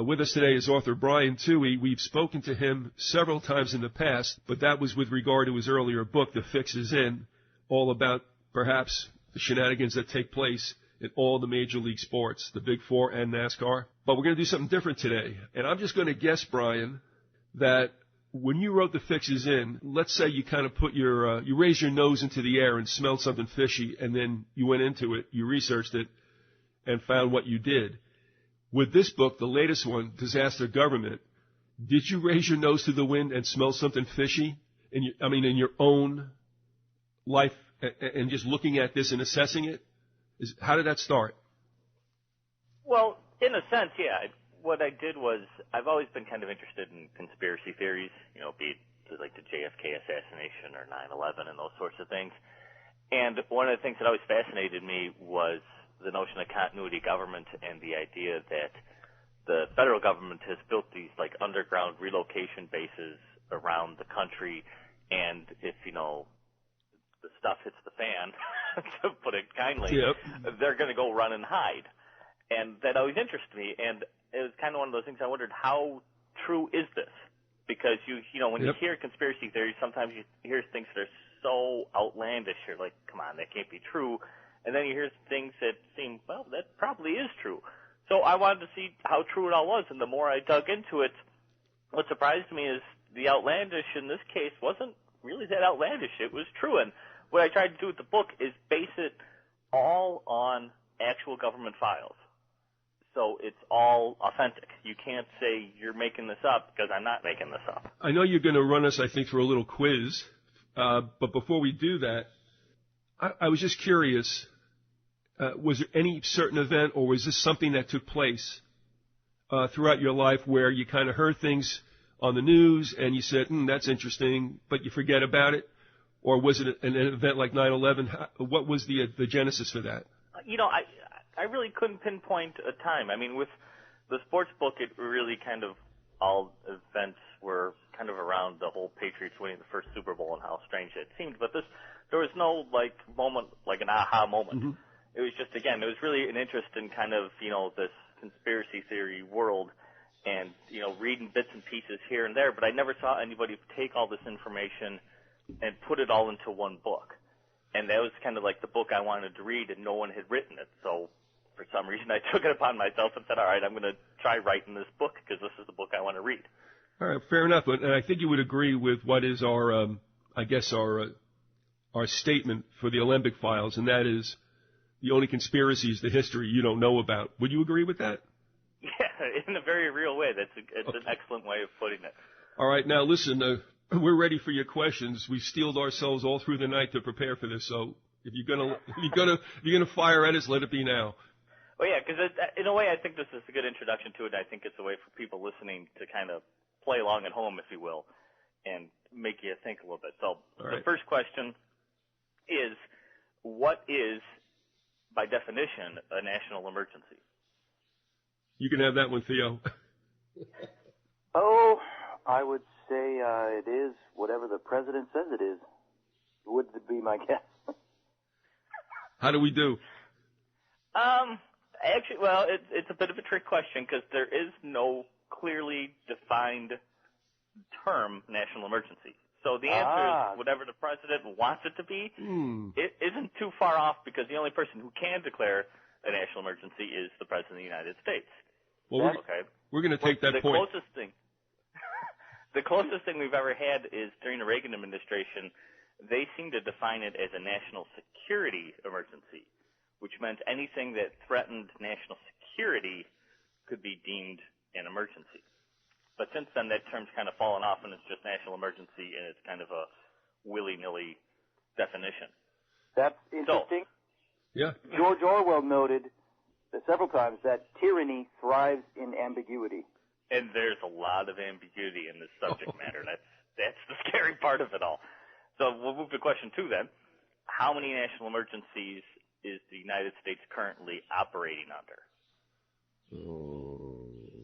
With us today is author Brian Touhy. We've spoken to him several times in the past, but that was with regard to his earlier book, The Fix Is In, all about perhaps the shenanigans that take place in all the major league sports, the Big Four and NASCAR. But we're going to do something different today. And I'm just going to guess, Brian, that when you wrote The Fix Is In, let's say you kind of put you raised your nose into the air and smelled something fishy, and then you went into it, you researched it, and found what you did. With this book, the latest one, Disaster Government, did you raise your nose to the wind and smell something fishy in your own life and just looking at this and assessing it? How did that start? Well, in a sense, yeah. What I did was I've always been kind of interested in conspiracy theories, be it like the JFK assassination or 9/11 and those sorts of things. And one of the things that always fascinated me was the notion of continuity government and the idea that the federal government has built these like underground relocation bases around the country, and if the stuff hits the fan, to put it kindly, yep, they're going to go run and hide. And that always interested me, and it was kind of one of those things I wondered, how true is this? Because when you hear conspiracy theories, sometimes you hear things that are so outlandish, you're like, come on, that can't be true. And then you hear things that seem, well, that probably is true. So I wanted to see how true it all was, and the more I dug into it, what surprised me is the outlandish in this case wasn't really that outlandish. It was true. And what I tried to do with the book is base it all on actual government files. So it's all authentic. You can't say you're making this up, because I'm not making this up. I know you're going to run us, I think, through a little quiz. But before we do that, I was just curious. Was there any certain event, or was this something that took place throughout your life where you kind of heard things on the news and you said, that's interesting, but you forget about it? Or was it an event like 9/11? What was the genesis for that? I really couldn't pinpoint a time. I mean, with the sports book, it really kind of all events were kind of around the whole Patriots winning the first Super Bowl and how strange it seemed. But there was no moment, like an aha moment. Mm-hmm. It was just, again, it was really an interest in kind of, this conspiracy theory world and, reading bits and pieces here and there. But I never saw anybody take all this information and put it all into one book. And that was kind of like the book I wanted to read, and no one had written it. So for some reason I took it upon myself and said, all right, I'm going to try writing this book because this is the book I want to read. All right, fair enough. And I think you would agree with what is our statement for the Olympic files, and that is, the only conspiracy is the history you don't know about. Would you agree with that? Yeah, in a very real way. It's an excellent way of putting it. All right, now listen, we're ready for your questions. We've steeled ourselves all through the night to prepare for this. So if you're gonna fire at us, let it be now. Well, yeah, because in a way, I think this is a good introduction to it. I think it's a way for people listening to kind of play along at home, if you will, and make you think a little bit. So the first question is, what is, by definition, a national emergency? You can have that one, Theo. I would say it is whatever the president says it is. Would be my guess. How do we do? Actually, well, it's a bit of a trick question because there is no clearly defined term national emergency. So the answer is whatever the president wants it to be. It isn't too far off because the only person who can declare a national emergency is the president of the United States. Well, we're going to take that point. The closest thing we've ever had is during the Reagan administration. They seemed to define it as a national security emergency, which meant anything that threatened national security could be deemed an emergency. But since then, that term's kind of fallen off, and it's just national emergency, and it's kind of a willy-nilly definition. That's interesting. Yeah. George Orwell noted several times that tyranny thrives in ambiguity. And there's a lot of ambiguity in this subject matter. That's the scary part of it all. So we'll move to question 2 then. How many national emergencies is the United States currently operating under?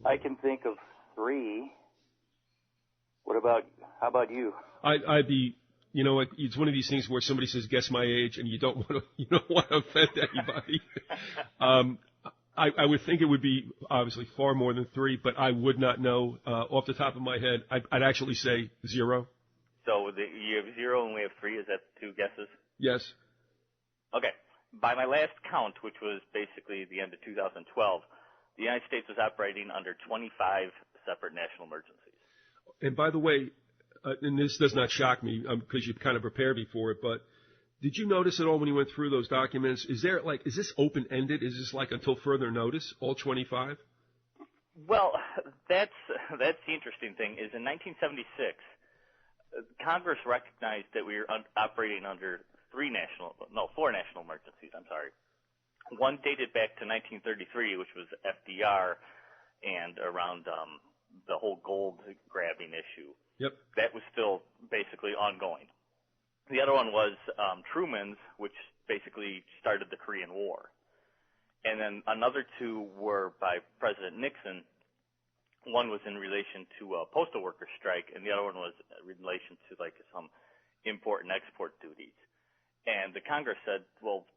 I can think of 3. How about you? I'd be, you know, it's one of these things where somebody says, guess my age, and you don't want to offend anybody. I would think it would be obviously far more than 3, but I would not know off the top of my head. I'd actually say 0. So you have 0 and we have 3. Is that 2 guesses? Yes. Okay. By my last count, which was basically the end of 2012, the United States was operating under 25 separate national emergencies. And by the way, and this does not shock me because you've kind of prepared me for it, but did you notice at all when you went through those documents, is this open-ended? Is this like until further notice, all 25? Well, that's the interesting thing is in 1976, Congress recognized that we were operating under 4 national emergencies, I'm sorry. One dated back to 1933, which was FDR and around the whole gold grabbing issue. Yep. That was still basically ongoing. The other one was Truman's, which basically started the Korean War. And then another 2 were by President Nixon. One was in relation to a postal worker strike, and the other one was in relation to like some import and export duties. And the Congress said, well,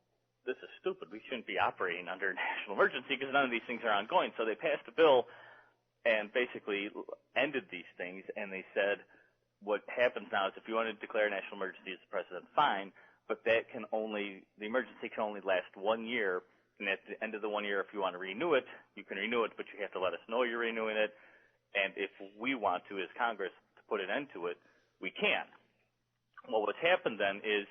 this is stupid. We shouldn't be operating under a national emergency because none of these things are ongoing. So they passed a bill and basically ended these things, and they said what happens now is if you want to declare a national emergency as the president, fine, but the emergency can only last 1 year, and at the end of the 1 year, if you want to renew it, you can renew it, but you have to let us know you're renewing it, and if we want to, as Congress, to put an end to it, we can. Well, what's happened then is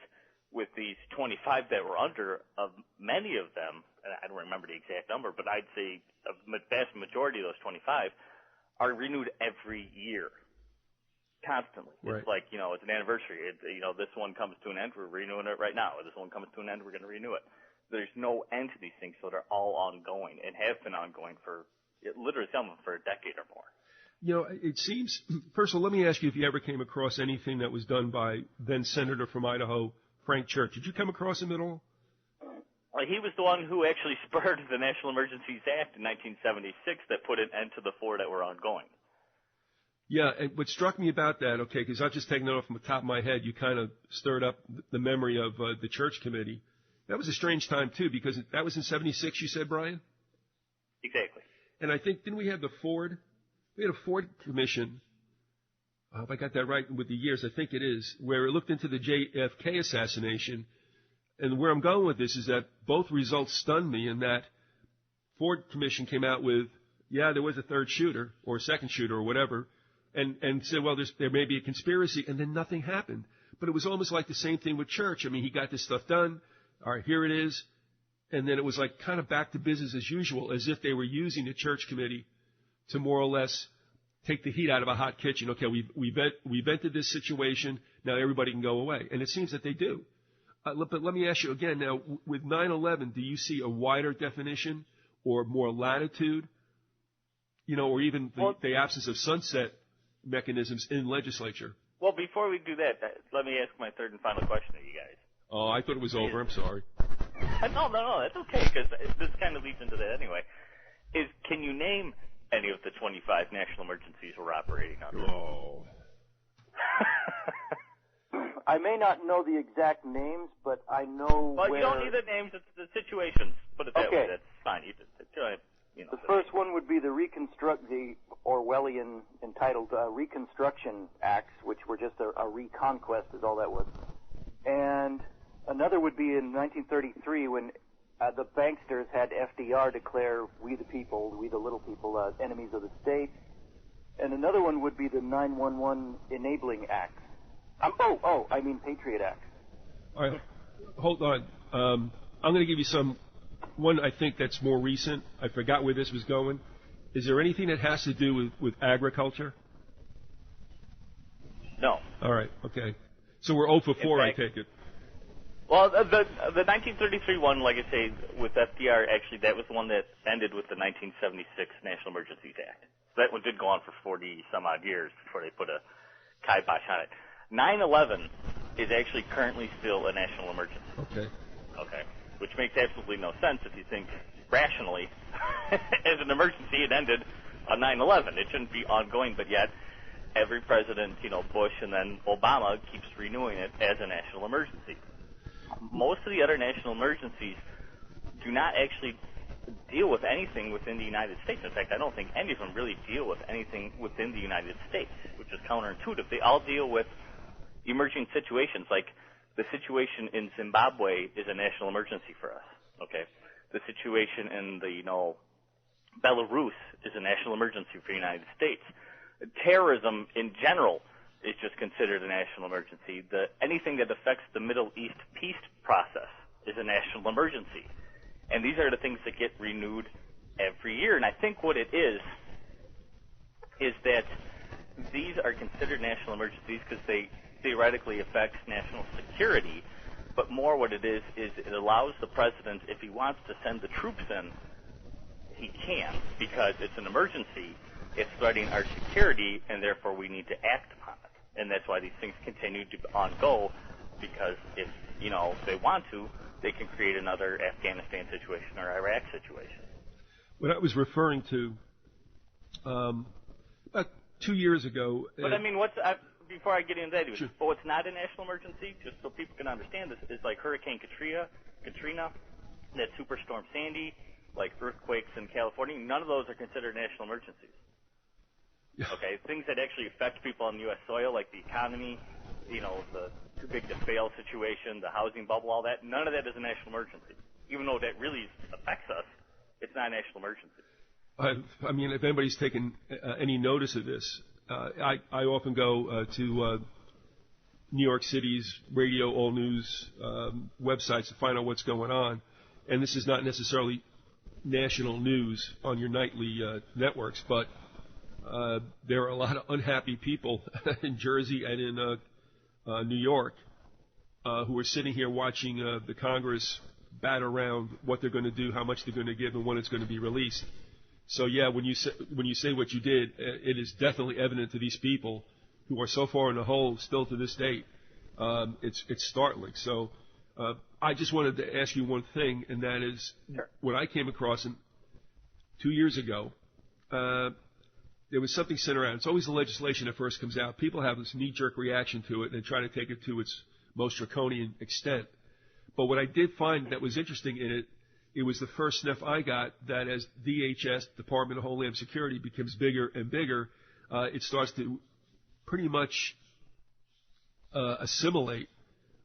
with these 25 that were under, of many of them, and I don't remember the exact number, but I'd say a vast majority of those 25 are renewed every year, constantly. Right. It's like, it's an anniversary. This one comes to an end, we're renewing it right now. Or this one comes to an end, we're going to renew it. There's no end to these things, so they're all ongoing and have been ongoing for literally some of them for a decade or more. It seems, first of all, let me ask you if you ever came across anything that was done by then Senator from Idaho, Frank Church. Did you come across him at all? Well, he was the one who actually spurred the National Emergencies Act in 1976 that put an end to the 4 that were ongoing. Yeah, and what struck me about that, okay, because I've just taken it off from the top of my head, you kind of stirred up the memory of the church committee. That was a strange time, too, because that was in 76, you said, Brian? Exactly. And I think, didn't we have we had a Ford commission, I hope I got that right with the years, I think it is, where it looked into the JFK assassination. And where I'm going with this is that both results stunned me in that Ford commission came out with, yeah, there was a third shooter or a second shooter or whatever, and said, well, there may be a conspiracy, and then nothing happened. But it was almost like the same thing with Church. I mean, he got this stuff done. All right, here it is. And then it was like kind of back to business as usual, as if they were using the church committee to more or less take the heat out of a hot kitchen. Okay, we vented this situation. Now everybody can go away. And it seems that they do. But let me ask you again now, with 9/11, do you see a wider definition or more latitude, or even the absence of sunset mechanisms in legislature? Well, before we do that, let me ask my third and final question to you guys. Oh, I thought it was over. I'm sorry. No, that's okay, because this kind of leads into that anyway. Can you name any of the 25 national emergencies we're operating under? Oh. I may not know the exact names, but I know Well, where... you don't need the names. It's the situations. Put it that way. That's fine. The first one would be the Orwellian entitled Reconstruction Acts, which were just a reconquest is all that was. And another would be in 1933 when the banksters had FDR declare we the people, we the little people, enemies of the state. And another one would be the 9/11 Enabling Acts. I mean Patriot Acts. All right, hold on. I'm going to give you one I think that's more recent. I forgot where this was going. Is there anything that has to do with agriculture? No. All right, okay. So we're 0 for 4, I take it. Well, the 1933 one, like I say, with FDR, actually, that was the one that ended with the 1976 National Emergencies Act. That one did go on for 40-some-odd years before they put a kibosh on it. 9/11 is actually currently still a national emergency. Okay. Okay. Which makes absolutely no sense if you think rationally. As an emergency, it ended on 9/11. It shouldn't be ongoing, but yet every president, Bush and then Obama, keeps renewing it as a national emergency. Most of the other national emergencies do not actually deal with anything within the United States. In fact, I don't think any of them really deal with anything within the United States, which is counterintuitive. They all deal with emerging situations, like the situation in Zimbabwe is a national emergency for us. Okay, the situation in the Belarus is a national emergency for the United States. Terrorism in general is just considered a national emergency. Anything that affects the Middle East peace process is a national emergency. And these are the things that get renewed every year. And I think what it is that these are considered national emergencies because they theoretically affect national security. But more what it is it allows the president, if he wants to send the troops in, he can, because it's an emergency. It's threatening our security, and therefore we need to act upon it. And that's why these things continue to go, because if, they want to, they can create another Afghanistan situation or Iraq situation. What I was referring to, about 2 years ago... But before I get into that, sure. But what's not a national emergency, just so people can understand this, is like Hurricane Katrina, that Superstorm Sandy, like earthquakes in California. None of those are considered national emergencies. Yeah. Okay, things that actually affect people on U.S. soil, like the economy, the too big to fail situation, the housing bubble, all that, none of that is a national emergency. Even though that really affects us, it's not a national emergency. If anybody's taken any notice of this, I often go to New York City's radio, all news websites to find out what's going on. And this is not necessarily national news on your nightly networks, but there are a lot of unhappy people in Jersey and in New York who are sitting here watching the Congress bat around what they're going to do, how much they're going to give, and when it's going to be released. So yeah, when you say what you did, it is definitely evident to these people who are so far in the hole still to this date. It's startling. So I just wanted to ask you one thing, and that is, sure. When I came across it 2 years ago, there was something sent around. It's always the legislation that first comes out. People have this knee-jerk reaction to it and try to take it to its most draconian extent. But what I did find that was interesting in it, it was the first sniff I got that as DHS, Department of Homeland Security, becomes bigger and bigger, it starts to pretty much assimilate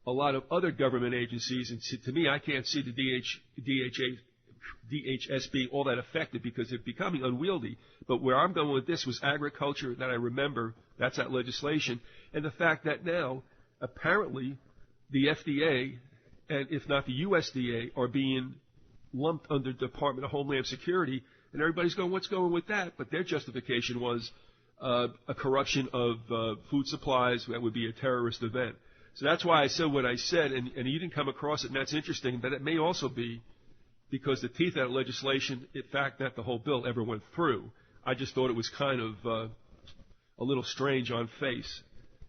a lot of other government agencies. And to me, I can't see the DHS being all that effective because they're becoming unwieldy. But where I'm going with this was agriculture that I remember, that's that legislation, and the fact that now apparently the FDA, and if not the USDA, are being lumped under Department of Homeland Security, and everybody's going, what's going with that? But their justification was a corruption of food supplies that would be a terrorist event. So that's why I said what I said, and you didn't come across it, and that's interesting, but it may also be because the teeth of that legislation, in fact, not the whole bill ever went through. I just thought it was kind of a little strange on face.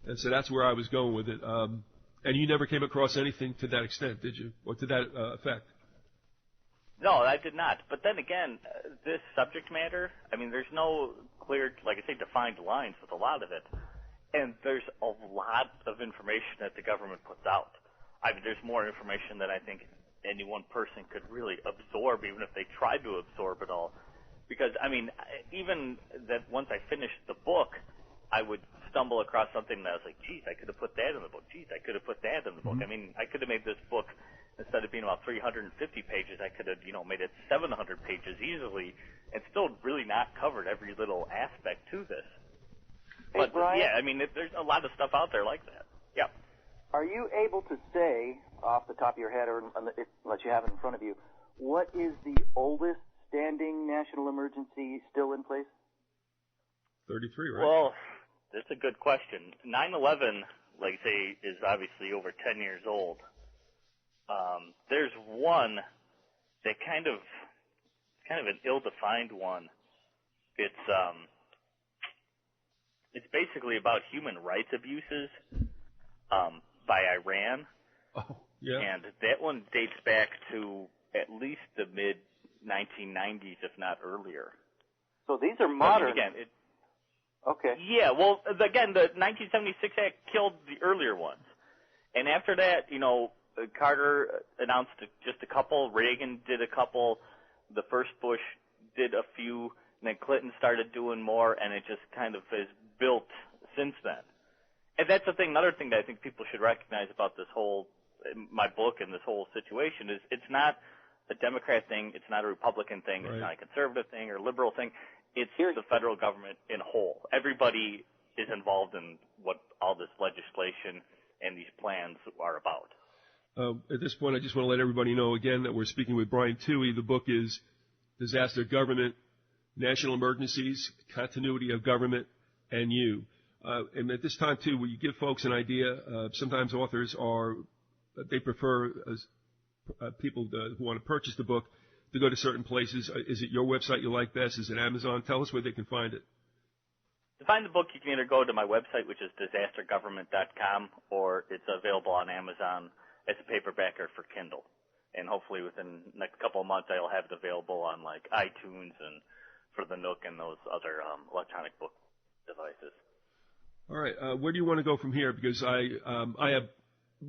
And so that's where I was going with it. And you never came across anything to that extent, did you? Or to that effect? No, I did not. But then again, this subject matter, there's no clear, like I say, defined lines with a lot of it. And there's a lot of information that the government puts out. There's more information than I think any one person could really absorb, even if they tried to absorb it all. Because, even that once I finished the book, I would stumble across something that I was like, geez, I could have put that in the book. Geez, I could have put that in the book. I could have made this book, instead of being about 350 pages, I could have, made it 700 pages easily and still really not covered every little aspect to this. Hey, but, Brian? yeah, there's a lot of stuff out there like that. Yeah. Are you able to say, off the top of your head, or unless you have it in front of you, what is the oldest standing national emergency still in place? 33, right? Well, that's a good question. 9/11, like I say, is obviously over 10 years old. There's one that kind of an ill-defined one. It's basically about human rights abuses by Iran. Oh, yeah. And that one dates back to at least the mid-1990s, if not earlier. So these are modern. Again, okay. Yeah, well, again, the 1976 Act killed the earlier ones. And after that, Carter announced just a couple, Reagan did a couple, the first Bush did a few, and then Clinton started doing more, and it just kind of has built since then. And that's the thing, another thing that I think people should recognize about this whole, my book and this whole situation is it's not a Democrat thing, it's not a Republican thing, right. It's not a conservative thing or a liberal thing. It's the federal government in whole. Everybody is involved in what all this legislation and these plans are about. At this point, I just want to let everybody know again that we're speaking with Brian Touhy. The book is Disaster Government, National Emergencies, Continuity of Government, and You. And at this time, too, will you give folks an idea? Sometimes authors they prefer people who want to purchase the book to go to certain places. Is it your website you like best? Is it Amazon? Tell us where they can find it. To find the book, you can either go to my website, which is disastergovernment.com, or it's available on Amazon as a paperback or for Kindle. And hopefully within the next couple of months, I'll have it available on like iTunes and for the Nook and those other electronic book devices. All right. Where do you want to go from here? Because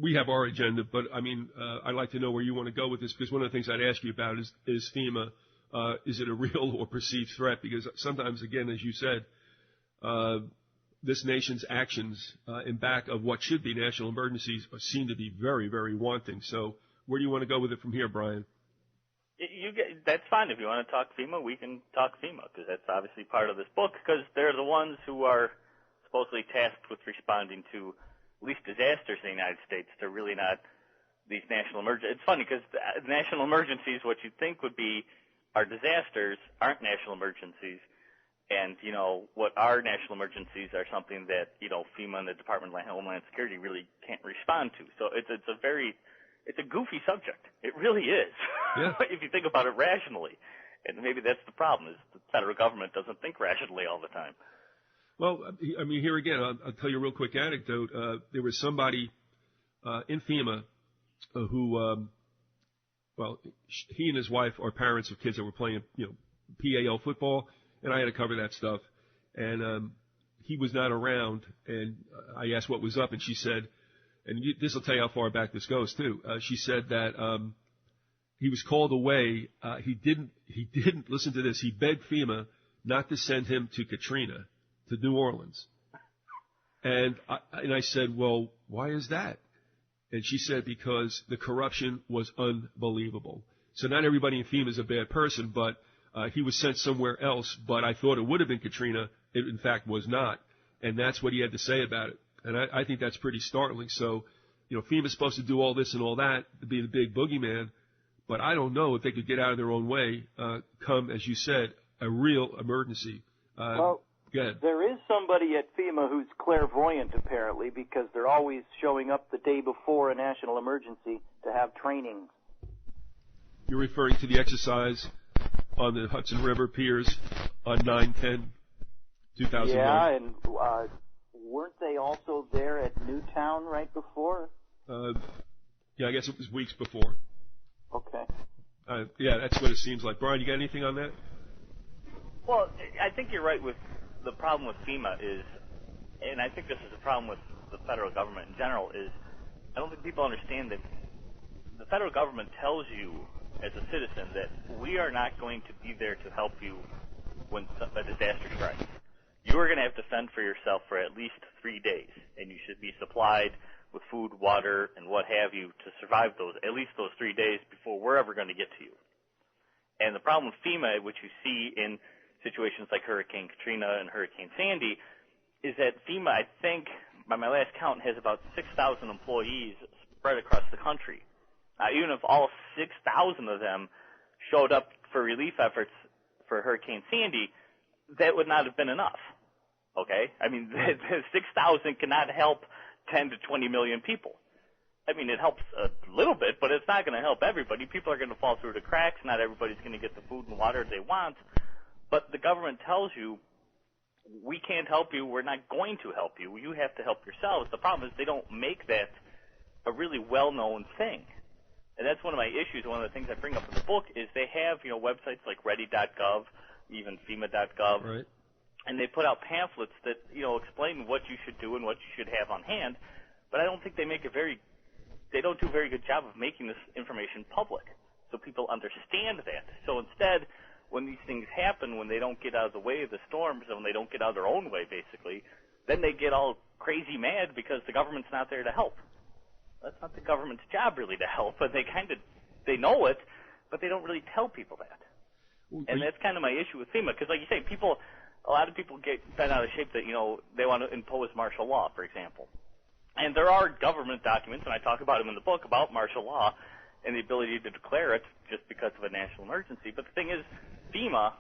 we have our agenda, but I mean, I'd like to know where you want to go with this, because one of the things I'd ask you about is FEMA. Is it a real or perceived threat? Because sometimes, again, as you said, this nation's actions in back of what should be national emergencies seem to be very, very wanting. So where do you want to go with it from here, Brian? That's fine. If you want to talk FEMA, we can talk FEMA, because that's obviously part of this book, because they're the ones who are supposedly tasked with responding to at least disasters in the United States. They're really not these national emergencies. It's funny, because national emergencies, what you'd think would be our disasters, aren't national emergencies. And, what are national emergencies are something that, FEMA and the Department of Homeland Security really can't respond to. So it's a goofy subject. It really is. Yeah. If you think about it rationally. And maybe that's the problem, is the federal government doesn't think rationally all the time. Well, I mean, here again, I'll tell you a real quick anecdote. There was somebody in FEMA who, he and his wife are parents of kids that were playing, PAL football, and I had to cover that stuff. And he was not around, and I asked what was up, and she said, and this will tell you how far back this goes too. She said that he was called away. He didn't listen to this. He begged FEMA not to send him to Katrina, to New Orleans. And I said, well, why is that? And she said, because the corruption was unbelievable. So not everybody in FEMA is a bad person, but he was sent somewhere else, but I thought it would have been Katrina. It, in fact, was not. And that's what he had to say about it. And I think that's pretty startling. So, FEMA's supposed to do all this and all that to be the big boogeyman, but I don't know if they could get out of their own way, come, as you said, a real emergency. Well, there is somebody at FEMA who's clairvoyant, apparently, because they're always showing up the day before a national emergency to have trainings. You're referring to the exercise on the Hudson River piers on 9/10/2001. Yeah, and weren't they also there at Newtown right before? Yeah, I guess it was weeks before. Okay. Yeah, that's what it seems like. Brian, you got anything on that? Well, I think you're right with the problem with FEMA is, and I think this is a problem with the federal government in general, is I don't think people understand that the federal government tells you as a citizen that we are not going to be there to help you when a disaster strikes. You are going to have to fend for yourself for at least 3 days, and you should be supplied with food, water, and what have you to survive at least those 3 days before we're ever going to get to you. And the problem with FEMA, which you see in situations like Hurricane Katrina and Hurricane Sandy, is that FEMA, I think, by my last count, has about 6,000 employees spread across the country. Even if all 6,000 of them showed up for relief efforts for Hurricane Sandy, that would not have been enough. Okay? I mean, 6,000 cannot help 10 to 20 million people. I mean, it helps a little bit, but it's not going to help everybody. People are going to fall through the cracks. Not everybody's going to get the food and water they want. But the government tells you, we can't help you. We're not going to help you. You have to help yourselves. The problem is they don't make that a really well-known thing. And that's one of my issues. One of the things I bring up in the book is they have, websites like ready.gov, even FEMA.gov. Right. And they put out pamphlets that, explain what you should do and what you should have on hand. But I don't think they don't do a very good job of making this information public so people understand that. So instead, when these things happen, when they don't get out of the way of the storms, and when they don't get out of their own way, basically, then they get all crazy mad because the government's not there to help. That's not the government's job, really, to help, but they know it, but they don't really tell people that. And that's kind of my issue with FEMA, because like you say, a lot of people get bent out of shape that, they want to impose martial law, for example. And there are government documents, and I talk about them in the book, about martial law and the ability to declare it just because of a national emergency. But the thing is, FEMA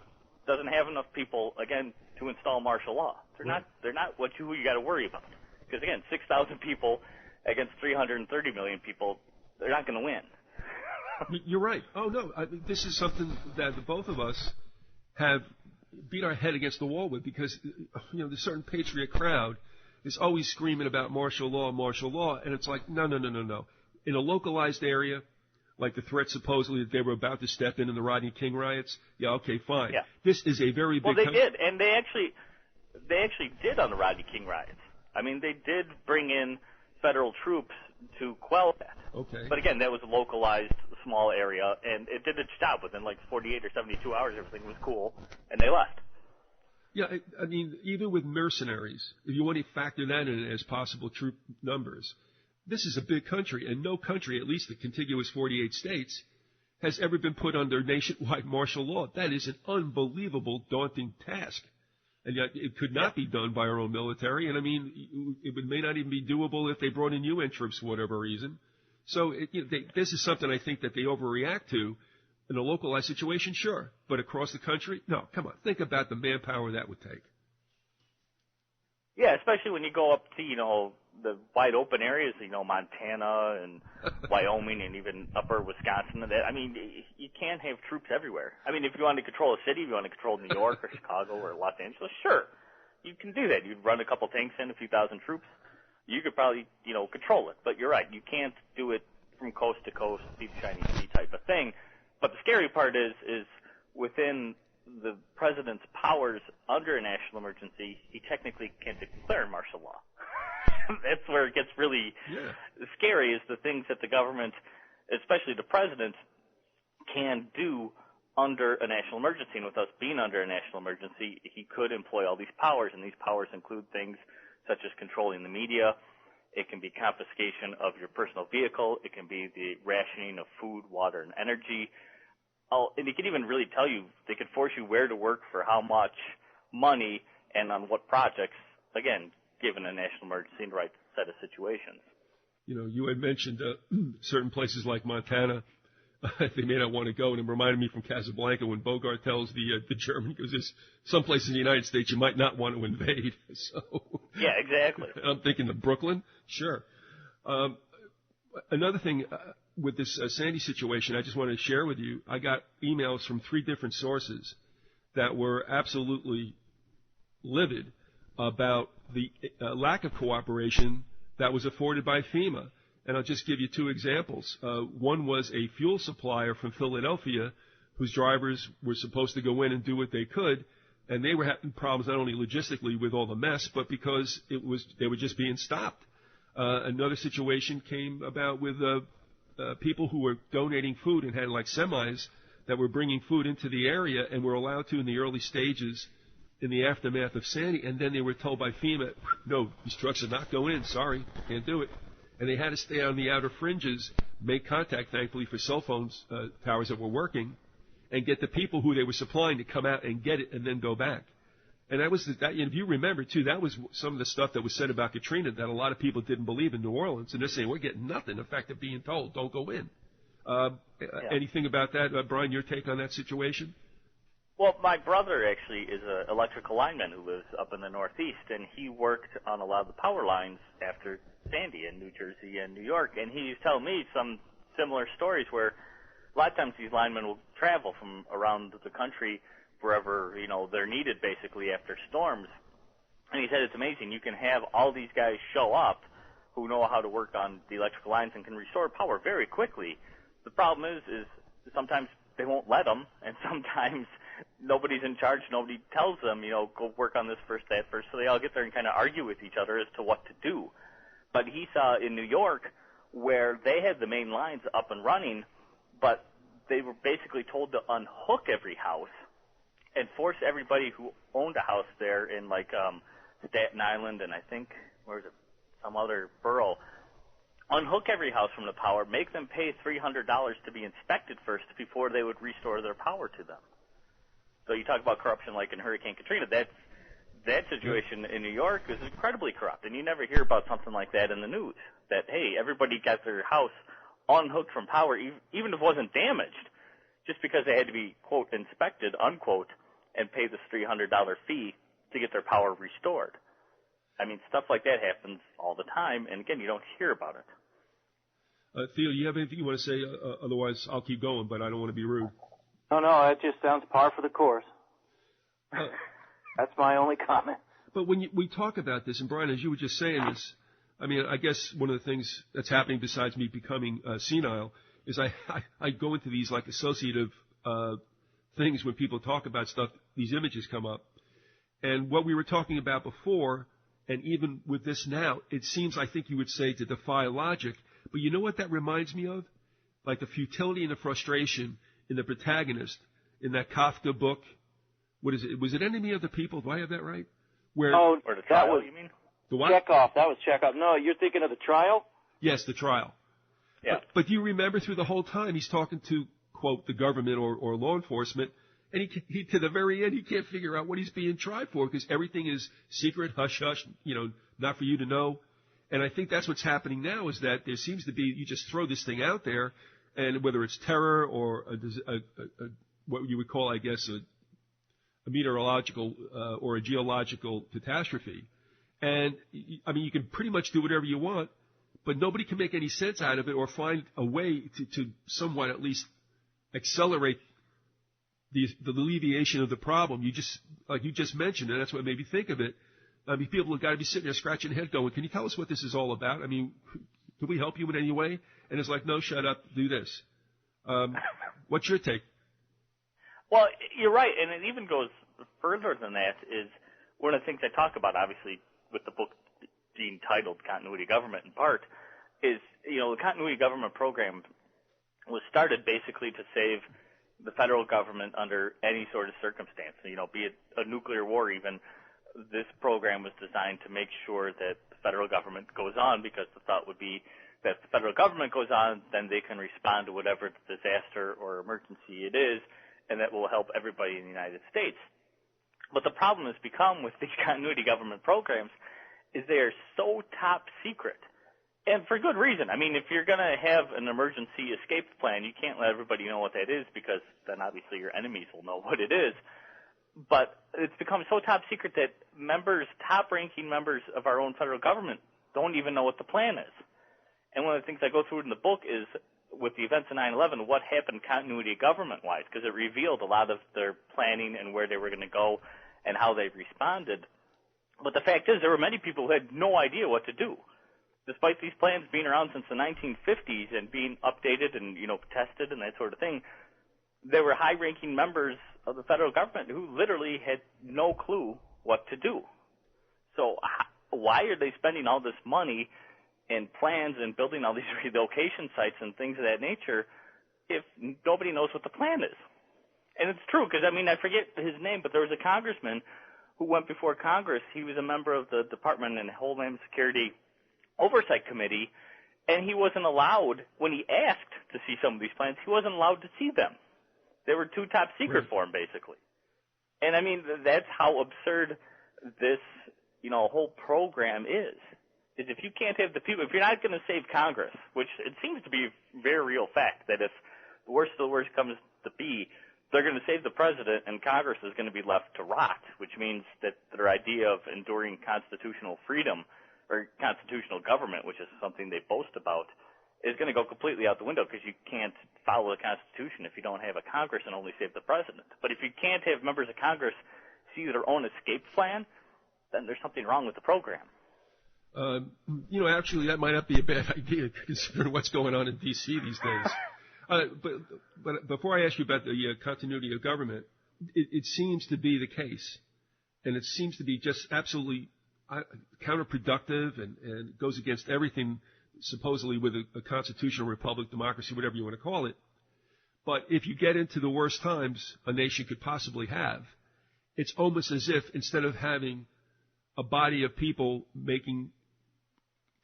doesn't have enough people, again, to install martial law. They're not who you got to worry about. Because again, 6,000 people against 330 million people, they're not going to win. You're right. Oh no, this is something that the both of us have beat our head against the wall with, because the certain patriot crowd is always screaming about martial law, and it's like no. In a localized area, like the threat supposedly that they were about to step in the Rodney King riots, yeah, okay, fine. Yeah. This is a very big. Well, they did, and they actually did on the Rodney King riots. I mean, they did bring in federal troops to quell that. Okay. But again, that was a localized, small area, and it did its job. Within like 48 or 72 hours, everything was cool, and they left. Yeah, I mean, even with mercenaries, if you want to factor that in as possible troop numbers, this is a big country, and no country, at least the contiguous 48 states, has ever been put under nationwide martial law. That is an unbelievable, daunting task. And yet it could not be done by our own military. And I mean, it may not even be doable if they brought in UN troops for whatever reason. So this is something I think that they overreact to. In a localized situation, sure. But across the country, no, come on. Think about the manpower that would take. Yeah, especially when you go up to, the wide open areas, Montana and Wyoming and even upper Wisconsin and that. I mean, you can't have troops everywhere. I mean, if you want to control a city, if you want to control New York or Chicago or Los Angeles, sure, you can do that. You'd run a couple tanks in, a few thousand troops. You could probably, control it. But you're right, you can't do it from coast to coast, see the shiny sea type of thing. But the scary part is within the president's powers under a national emergency, he technically can't declare martial law. That's where it gets really scary, is the things that the government, especially the president, can do under a national emergency. And with us being under a national emergency, he could employ all these powers, and these powers include things such as controlling the media. It can be confiscation of your personal vehicle. It can be the rationing of food, water, and energy. And he can even really tell you, they could force you where to work for how much money and on what projects, again, given a national emergency in the right set of situations. You had mentioned certain places like Montana, they may not want to go, and it reminded me from Casablanca when Bogart tells the German, because there's some places in the United States you might not want to invade. So yeah, exactly. I'm thinking of Brooklyn. Sure. Another thing with this Sandy situation, I just wanted to share with you, I got emails from 3 different sources that were absolutely livid about the lack of cooperation that was afforded by FEMA. And I'll just give you 2 examples. One was a fuel supplier from Philadelphia whose drivers were supposed to go in and do what they could, and they were having problems not only logistically with all the mess, but because they were just being stopped. Another situation came about with people who were donating food and had like semis that were bringing food into the area and were allowed to in the early stages in the aftermath of Sandy, and then they were told by FEMA, no, these trucks are not going in, sorry, can't do it. And they had to stay on the outer fringes, make contact, thankfully, for cell phone towers that were working, and get the people who they were supplying to come out and get it and then go back. And if you remember, too, that was some of the stuff that was said about Katrina that a lot of people didn't believe in New Orleans, and they're saying, we're getting nothing. In fact, they're being told, don't go in. Anything about that, Brian, your take on that situation? Well, my brother actually is an electrical lineman who lives up in the Northeast, and he worked on a lot of the power lines after Sandy in New Jersey and New York, and he was telling me some similar stories where a lot of times these linemen will travel from around the country wherever, they're needed basically after storms. And he said it's amazing. You can have all these guys show up who know how to work on the electrical lines and can restore power very quickly. The problem is sometimes they won't let them, and sometimes nobody's in charge. Nobody tells them, go work on this first, that first. So they all get there and kind of argue with each other as to what to do. But he saw in New York where they had the main lines up and running, but they were basically told to unhook every house and force everybody who owned a house there in Staten Island and I think, some other borough, unhook every house from the power, make them pay $300 to be inspected first before they would restore their power to them. So you talk about corruption like in Hurricane Katrina. That situation in New York is incredibly corrupt, and you never hear about something like that in the news, that, hey, everybody got their house unhooked from power, even if it wasn't damaged, just because they had to be, quote, inspected, unquote, and pay this $300 fee to get their power restored. I mean, stuff like that happens all the time, and again, you don't hear about it. Theo, you have anything you want to say? Otherwise, I'll keep going, but I don't want to be rude. No, it just sounds par for the course. That's my only comment. But when we talk about this, and Brian, as you were just saying this, I mean, I guess one of the things that's happening besides me becoming senile is I go into these like associative things when people talk about stuff, these images come up. And what we were talking about before, and even with this now, it seems, I think you would say, to defy logic. But you know what that reminds me of? Like the futility and the frustration in the protagonist in that Kafka book. What is it? Was it Enemy of the People? Do I have that right? Or the trial, you mean? The what? Chekhov. That was Chekhov. No, you're thinking of the trial? Yes, the trial. Yeah. But you remember through the whole time he's talking to, quote, the government or law enforcement, and he to the very end he can't figure out what he's being tried for because everything is secret, hush-hush, not for you to know. And I think that's what's happening now is that there seems to be, you just throw this thing out there, and whether it's terror or what you would call, I guess, a meteorological or a geological catastrophe. And, I mean, you can pretty much do whatever you want, but nobody can make any sense out of it or find a way to somewhat at least accelerate the alleviation of the problem. You just, like you just mentioned, and that's what made me think of it. I mean, people have got to be sitting there scratching their head going, can you tell us what this is all about? I mean, can we help you in any way? And it's like, no, shut up, do this. What's your take? Well, you're right, and it even goes further than that is one of the things I talk about, obviously, with the book being titled Continuity Government in part, is, the Continuity Government program was started basically to save the federal government under any sort of circumstance, be it a nuclear war even. This program was designed to make sure that the federal government goes on because the thought would be that if the federal government goes on, then they can respond to whatever disaster or emergency it is, and that will help everybody in the United States. But the problem has become with these continuity government programs is they are so top secret, and for good reason. I mean, if you're going to have an emergency escape plan, you can't let everybody know what that is because then obviously your enemies will know what it is. But it's become so top secret that top-ranking members of our own federal government don't even know what the plan is. And one of the things I go through in the book is, with the events of 9/11, what happened continuity government-wise, because it revealed a lot of their planning and where they were going to go and how they responded. But the fact is, there were many people who had no idea what to do. Despite these plans being around since the 1950s and being updated and, tested and that sort of thing, there were high-ranking members of the federal government who literally had no clue what to do. So why are they spending all this money and plans and building all these relocation sites and things of that nature if nobody knows what the plan is? And it's true because, I forget his name, but there was a congressman who went before Congress. He was a member of the Department and Homeland Security Oversight Committee, and he wasn't allowed, when he asked to see some of these plans, he wasn't allowed to see them. They were too top secret for him, basically. And, that's how absurd this, whole program is if you can't have the people, if you're not going to save Congress, which it seems to be a very real fact, that if the worst of the worst comes to be, they're going to save the president, and Congress is going to be left to rot, which means that their idea of enduring constitutional freedom or constitutional government, which is something they boast about, is going to go completely out the window because you can't follow the Constitution if you don't have a Congress and only save the president. But if you can't have members of Congress see their own escape plan, then there's something wrong with the program. Actually, that might not be a bad idea considering what's going on in D.C. these days. But before I ask you about the continuity of government, it seems to be the case, and it seems to be just absolutely counterproductive and goes against everything supposedly with a constitutional republic, democracy, whatever you want to call it. But if you get into the worst times a nation could possibly have, it's almost as if instead of having a body of people making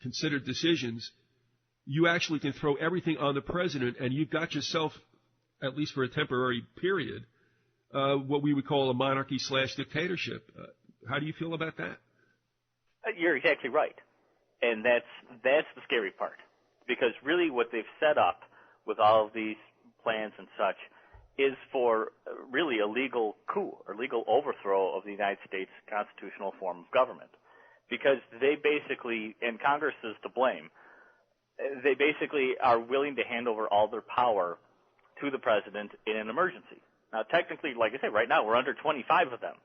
considered decisions, you actually can throw everything on the president, and you've got yourself, at least for a temporary period, what we would call a monarchy/dictatorship. How do you feel about that? You're exactly right. And that's the scary part. Because really what they've set up with all of these plans and such is for really a legal coup or legal overthrow of the United States constitutional form of government. Because they basically, and Congress is to blame, they basically are willing to hand over all their power to the president in an emergency. Now, technically, like I said, right now we're under 25 of them.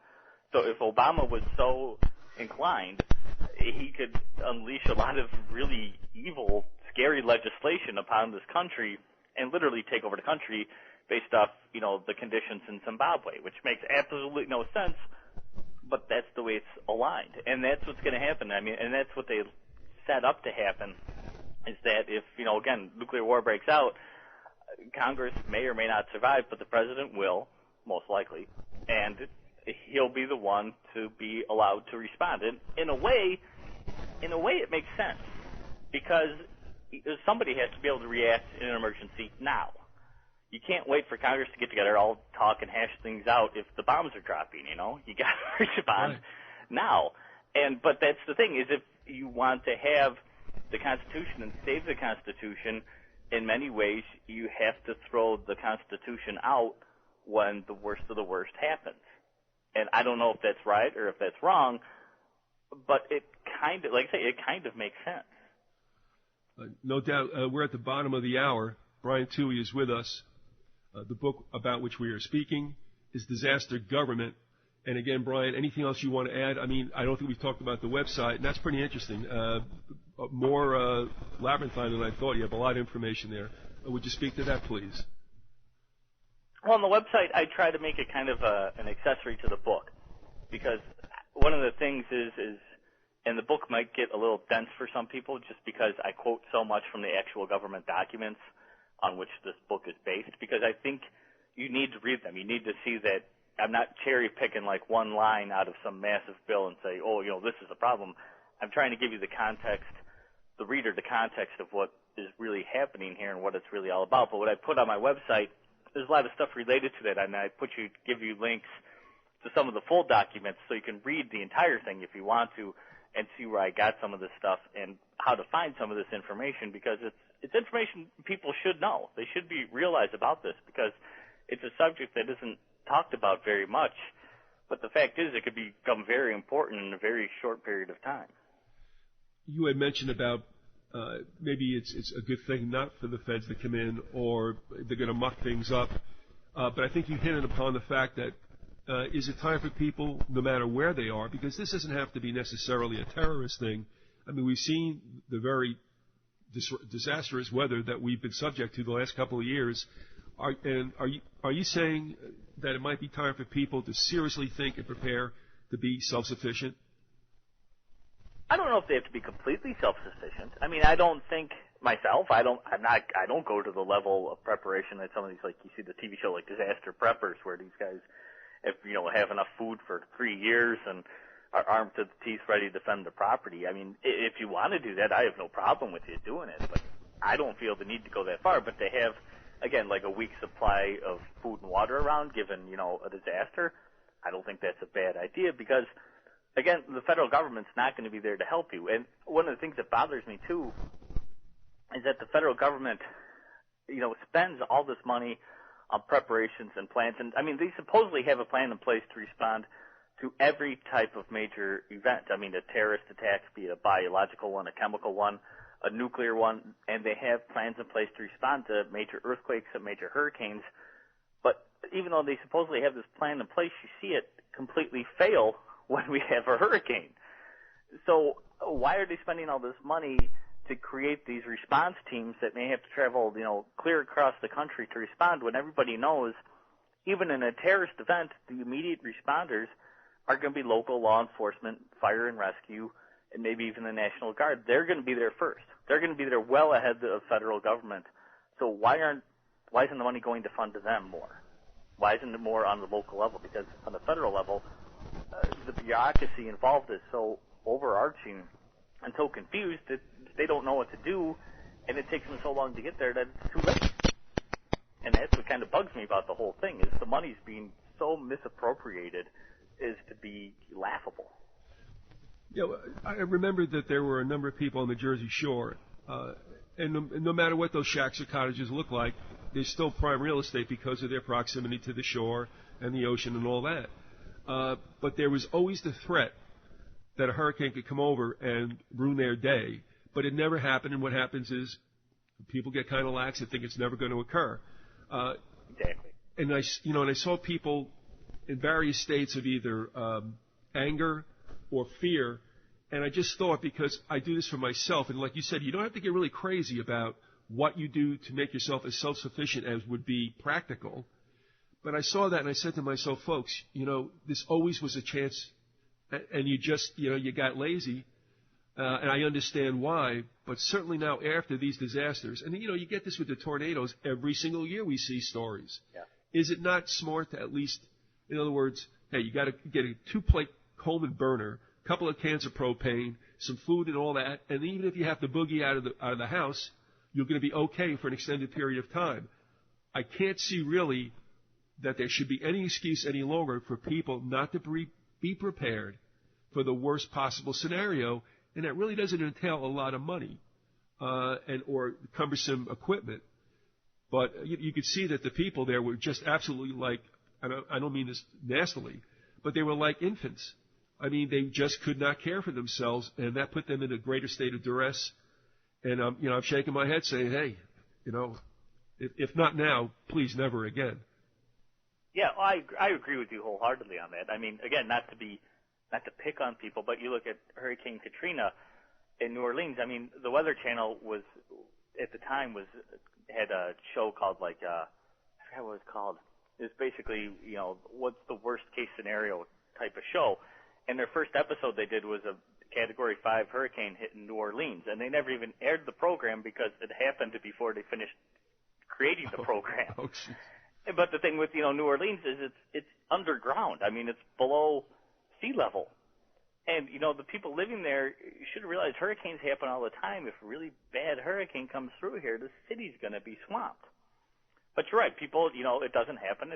So if Obama was so inclined, he could unleash a lot of really evil, scary legislation upon this country and literally take over the country based off, the conditions in Zimbabwe, which makes absolutely no sense, but that's the way it's aligned. And that's what's going to happen. And that's what they set up to happen, is that if, again, nuclear war breaks out, Congress may or may not survive, but the president will, most likely, and he'll be the one to be allowed to respond. And in a way, it makes sense, because somebody has to be able to react in an emergency now. You can't wait for Congress to get together, all talk and hash things out if the bombs are dropping, You got to respond now. But that's the thing, is if you want to have the Constitution and save the Constitution, in many ways you have to throw the Constitution out when the worst of the worst happens. And I don't know if that's right or if that's wrong, but it kind of, like I say, it kind of makes sense. No doubt. We're at the bottom of the hour. Brian Touhy is with us. The book about which we are speaking is Disaster Government. And again, Brian, anything else you want to add? I don't think we've talked about the website, and that's pretty interesting. More labyrinthine than I thought. You have a lot of information there. Would you speak to that, please? Well, on the website, I try to make it kind of an accessory to the book, because one of the things is, and the book might get a little dense for some people just because I quote so much from the actual government documents on which this book is based, because I think you need to read them. You need to see that I'm not cherry-picking like one line out of some massive bill and say, this is a problem. I'm trying to give you the context, the reader the context of what is really happening here and what it's really all about. But what I put on my website, there's a lot of stuff related to that, and I give you links to some of the full documents so you can read the entire thing if you want to and see where I got some of this stuff and how to find some of this information, because it's information people should know. They should realize about this, because it's a subject that isn't talked about very much, but the fact is it could become very important in a very short period of time. You had mentioned about maybe it's a good thing not for the feds to come in, or they're going to muck things up, but I think you hinted upon the fact that is it time for people, no matter where they are, because this doesn't have to be necessarily a terrorist thing. We've seen the very disastrous weather that we've been subject to the last couple of years. Are you saying that it might be time for people to seriously think and prepare to be self-sufficient? I don't know if they have to be completely self-sufficient. I don't think myself. I don't go to the level of preparation that some of these, like you see the TV show like Disaster Preppers, where these guys have enough food for 3 years and are armed to the teeth, ready to defend the property. If you want to do that, I have no problem with you doing it, but I don't feel the need to go that far. But to have, again, like a week's supply of food and water around, given, a disaster, I don't think that's a bad idea, because, again, the federal government's not going to be there to help you. And one of the things that bothers me, too, is that the federal government, spends all this money preparations and plans. And, I mean, they supposedly have a plan in place to respond to every type of major event. I mean, a terrorist attack, be it a biological one, a chemical one, a nuclear one, and they have plans in place to respond to major earthquakes and major hurricanes. But even though they supposedly have this plan in place, you see it completely fail when we have a hurricane. So why are they spending all this money to create these response teams that may have to travel, clear across the country to respond when everybody knows, even in a terrorist event, the immediate responders are going to be local law enforcement, fire and rescue, and maybe even the National Guard. They're going to be there first. They're going to be there well ahead of federal government. So why isn't the money going to fund them more? Why isn't it more on the local level? Because on the federal level, the bureaucracy involved is so overarching and so confused that they don't know what to do, and it takes them so long to get there that it's too late. And that's what kind of bugs me about the whole thing, is the money's being so misappropriated is to be laughable. Yeah, I remember that there were a number of people on the Jersey Shore, and no matter what those shacks or cottages look like, they're still prime real estate because of their proximity to the shore and the ocean and all that. But there was always the threat that a hurricane could come over and ruin their day, but it never happened, and what happens is people get kind of lax and think it's never going to occur. Exactly. And I saw people in various states of either anger or fear, and I just thought, because I do this for myself, and like you said, you don't have to get really crazy about what you do to make yourself as self-sufficient as would be practical. But I saw that and I said to myself, folks, this always was a chance, and you just, you got lazy, and I understand why, but certainly now after these disasters, and you get this with the tornadoes, every single year we see stories. Yeah. Is it not smart to at least, in other words, hey, you got to get a 2-plate Coleman burner, a couple of cans of propane, some food and all that, and even if you have to boogie out of the house, you're going to be okay for an extended period of time. I can't see really that there should be any excuse any longer for people not to be prepared for the worst possible scenario, and that really doesn't entail a lot of money or cumbersome equipment. But you could see that the people there were just absolutely like, I don't mean this nastily, but they were like infants. I mean, they just could not care for themselves, and that put them in a greater state of duress. And I'm shaking my head saying, hey, if not now, please never again. Yeah, I agree with you wholeheartedly on that. I mean, again, not to pick on people, but you look at Hurricane Katrina in New Orleans. I mean, the Weather Channel at the time had a show called I forgot what it was called. It's basically, what's the worst case scenario type of show. And their first episode they did was a Category 5 hurricane hit in New Orleans, and they never even aired the program because it happened before they finished creating the program. But the thing with, New Orleans is it's underground. I mean, it's below sea level. And, the people living there should have realized hurricanes happen all the time. If a really bad hurricane comes through here, the city's going to be swamped. But you're right. People, it doesn't happen.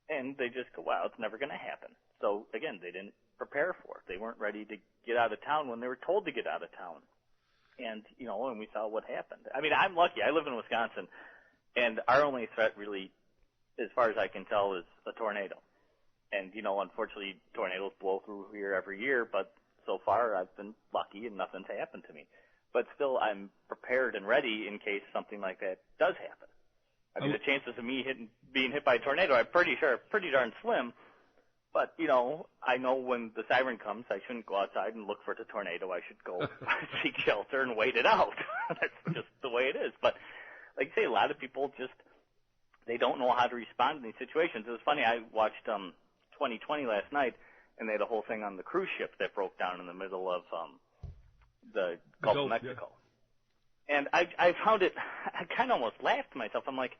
And they just go, wow, it's never going to happen. So, again, they didn't prepare for it. They weren't ready to get out of town when they were told to get out of town. And, and we saw what happened. I mean, I'm lucky. I live in Wisconsin, and our only threat really, as far as I can tell, is a tornado. And, unfortunately, tornadoes blow through here every year, but so far I've been lucky and nothing's happened to me. But still, I'm prepared and ready in case something like that does happen. I mean, the chances of me being hit by a tornado, I'm pretty darn slim. But, I know when the siren comes, I shouldn't go outside and look for the tornado. I should go seek shelter and wait it out. That's just the way it is. But, like I say, a lot of people they don't know how to respond in these situations. It was funny, I watched 2020 last night, and they had a whole thing on the cruise ship that broke down in the middle of the Gulf of Mexico. Yeah. And I found it, I kind of almost laughed to myself. I'm like,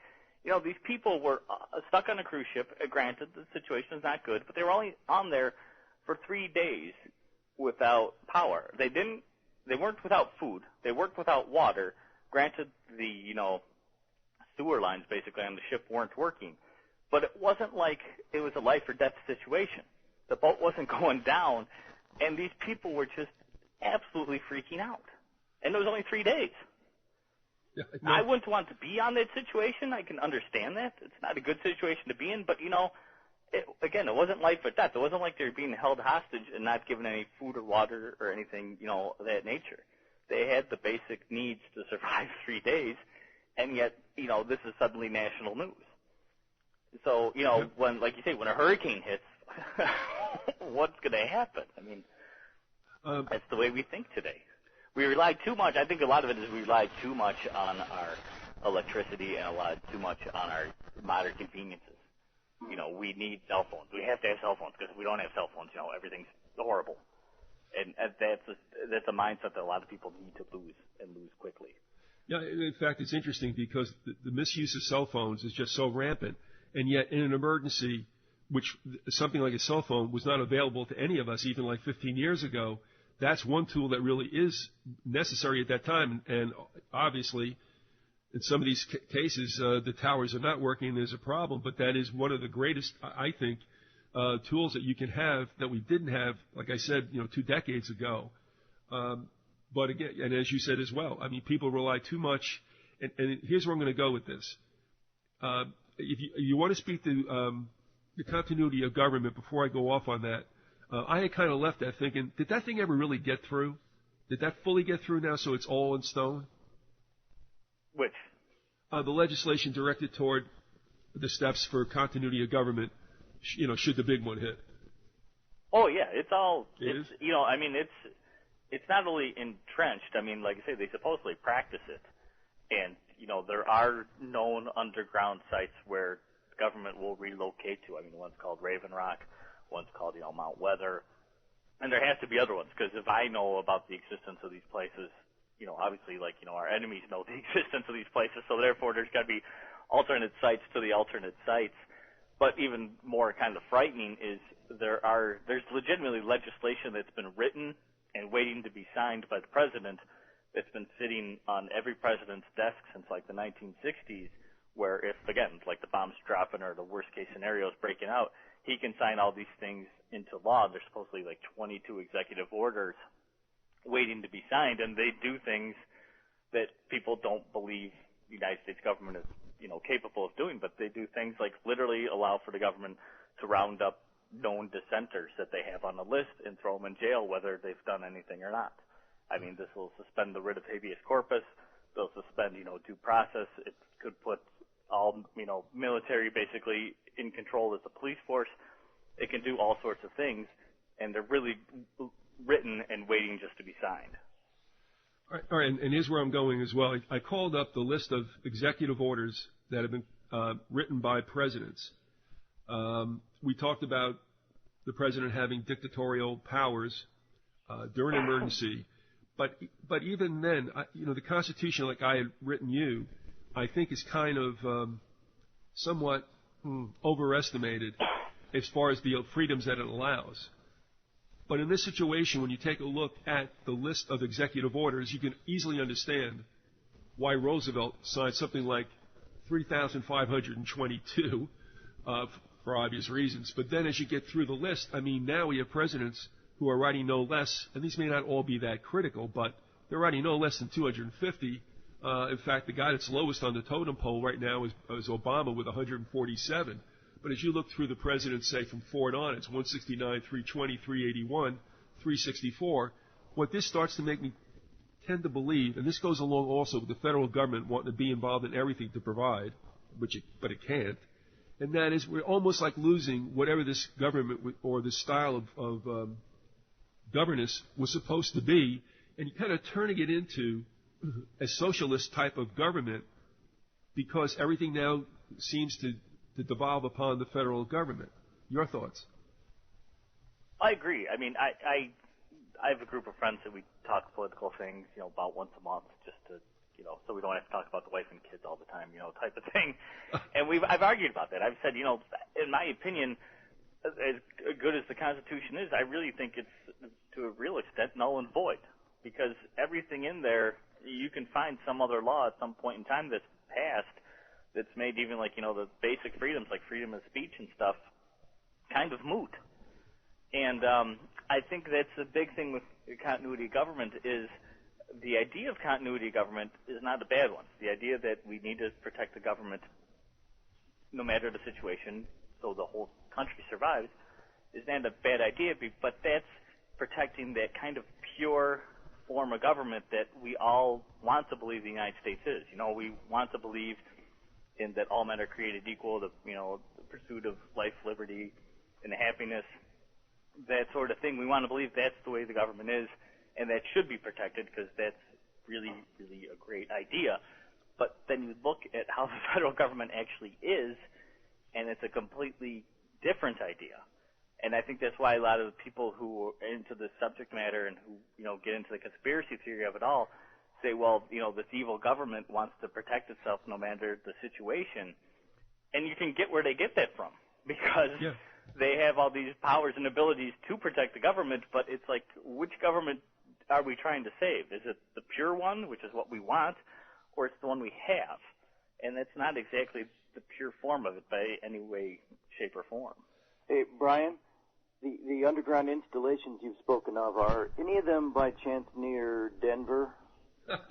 these people were stuck on a cruise ship. Granted, the situation is not good, but they were only on there for 3 days without power. They weren't without food. They weren't without water. Granted, the, sewer lines basically on the ship weren't working. But it wasn't like it was a life or death situation. The boat wasn't going down, and these people were just absolutely freaking out. And it was only 3 days. Yeah, I wouldn't want to be on that situation. I can understand that. It's not a good situation to be in, but, it wasn't life or death. It wasn't like they were being held hostage and not given any food or water or anything, of that nature. They had the basic needs to survive 3 days, and yet, this is suddenly national news. So, when, like you say, when a hurricane hits, what's going to happen? I mean, that's the way we think today. We rely too much. I think a lot of it is we rely too much on our electricity and too much on our modern conveniences. We need cell phones. We have to have cell phones because if we don't have cell phones, everything's horrible. And that's a mindset that a lot of people need to lose quickly. Yeah, in fact, it's interesting because the misuse of cell phones is just so rampant, and yet in an emergency, which something like a cell phone was not available to any of us even like 15 years ago, that's one tool that really is necessary at that time. And obviously, in some of these cases, the towers are not working. There's a problem, but that is one of the greatest, I think, tools that you can have that we didn't have, like I said, 2 decades ago. But again, and as you said as well, I mean, people rely too much. And here's where I'm going to go with this. If you want to speak to the continuity of government, before I go off on that, I had kind of left that thinking, did that thing ever really get through? Did that fully get through now so it's all in stone? Which? The legislation directed toward the steps for continuity of government, should the big one hit. Oh, yeah, it's is? It's not only entrenched. I mean, like I say, they supposedly practice it. And, there are known underground sites where government will relocate to. I mean, one's called Raven Rock, one's called, Mount Weather. And there has to be other ones, because if I know about the existence of these places, obviously, our enemies know the existence of these places, so therefore there's got to be alternate sites to the alternate sites. But even more kind of frightening is there's legitimately legislation that's been written and waiting to be signed by the president that's been sitting on every president's desk since like the 1960s, where if, again, like the bombs dropping or the worst case scenario is breaking out, he can sign all these things into law. There's supposedly like 22 executive orders waiting to be signed, and they do things that people don't believe the United States government is, capable of doing, but they do things like literally allow for the government to round up known dissenters that they have on the list and throw them in jail whether they've done anything or not. I mean, this will suspend the writ of habeas corpus. They'll suspend, due process. It could put all, military basically in control as the police force. It can do all sorts of things, and they're really written and waiting just to be signed. All right, and here's where I'm going as well. I called up the list of executive orders that have been written by presidents. We talked about the president having dictatorial powers during an emergency, but even then, the Constitution, like I had written you, I think is kind of somewhat overestimated as far as the freedoms that it allows. But in this situation, when you take a look at the list of executive orders, you can easily understand why Roosevelt signed something like 3,522 for obvious reasons. But then as you get through the list, I mean, now we have presidents who are writing no less, and these may not all be that critical, but they're writing no less than 250. In fact, the guy that's lowest on the totem pole right now is Obama with 147. But as you look through the presidents, say, from Ford on, it's 169, 320, 381, 364. What this starts to make me tend to believe, and this goes along also with the federal government wanting to be involved in everything to provide, but it can't, and that is we're almost like losing whatever this government or this style of governance was supposed to be, and you're kind of turning it into a socialist type of government because everything now seems to devolve upon the federal government. Your thoughts? I agree. I mean, I have a group of friends that we talk political things, about once a month, just to, so we don't have to talk about the wife and kids all the time, type of thing. And I've argued about that. I've said, in my opinion, as good as the Constitution is, I really think it's to a real extent null and void, because everything in there, you can find some other law at some point in time that's passed that's made even like, the basic freedoms like freedom of speech and stuff kind of moot. And I think that's the big thing with continuity of government is the idea of continuity of government is not a bad one. The idea that we need to protect the government no matter the situation so the whole country survives is not a bad idea, but that's protecting that kind of pure form of government that we all want to believe the United States is. You know, we want to believe in that all men are created equal, the pursuit of life, liberty, and happiness, that sort of thing. We want to believe that's the way the government is, and that should be protected because that's really, really a great idea. But then you look at how the federal government actually is, and it's a completely different idea. And I think that's why a lot of the people who are into the subject matter and who, get into the conspiracy theory of it all say, well, this evil government wants to protect itself no matter the situation. And you can get where they get that from because they have all these powers and abilities to protect the government, but it's like, which government are we trying to save? Is it the pure one, which is what we want, or it's the one we have? And that's not exactly the pure form of it by any way, shape, or form. Hey, Brian, the underground installations you've spoken of, are any of them by chance near Denver? That's